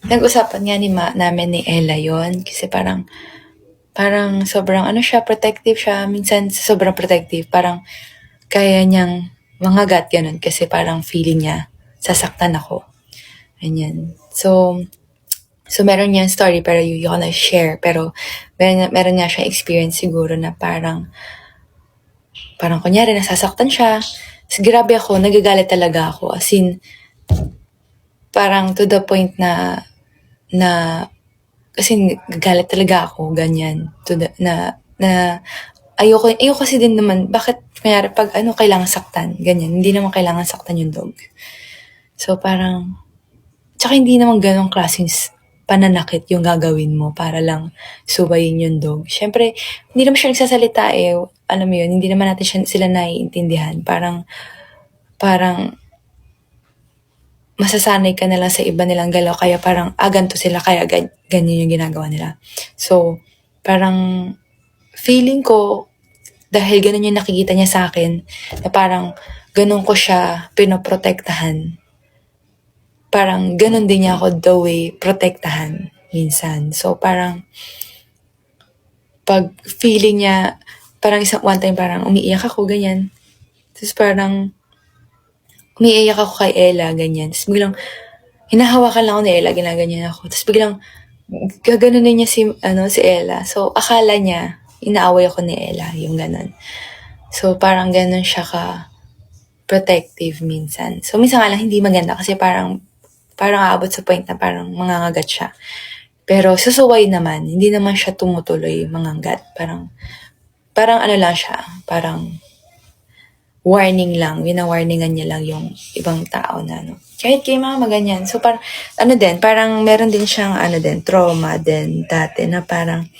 nag-usapan nga namin ni Ella yon kasi parang sobrang siya, protective siya. Minsan sobrang protective, parang kaya niyang mangagat ganun kasi parang feeling niya sasaktan ako. Ganyan. So meron niyang story pero you ko na share. Pero meron nga siya experience siguro na parang kunyari nasasaktan siya. So, grabe ako, nagagalit talaga ako. As in, parang to the point na kasi galit talaga ako, ganyan. Na ayoko kasi din naman, bakit kaya pag kailangan saktan, ganyan. Hindi naman kailangan saktan yung dog. So parang, tsaka hindi naman ganong klaseng pananakit yung gagawin mo para lang subayin yung dog. Siyempre, hindi naman siya nagsasalita eh. Alam mo yun, hindi naman natin sila naiintindihan. Parang masasanay ka na lang sa iba nilang galaw kaya parang ganito sila kaya ganyan yung ginagawa nila. So, parang feeling ko dahil ganun yung nakikita niya sa akin na parang ganun ko siya pinoprotektahan. Parang ganun din niya ako the way protektahan minsan. So, parang pag feeling niya, parang one time parang umiiyak ako, ganyan. Tapos parang umiiyak ako kay Ella, ganyan. Tapos biglang hinahawakan lang ako ni Ella, ginaganyan ako. Tapos biglang gaganunin niya si Ella. So, akala niya, inaaway ako ni Ella, yung ganun. So, parang ganun siya protective minsan. So, minsan nga lang hindi maganda kasi parang aabot sa point na parang mangangagat siya. Pero susuway naman, hindi naman siya tumutuloy mangangat. Parang lang siya, parang warning lang, wina-warningan niya lang yung ibang tao na kahit kay mama ganyan. So parang, parang meron din siyang trauma din dati na parang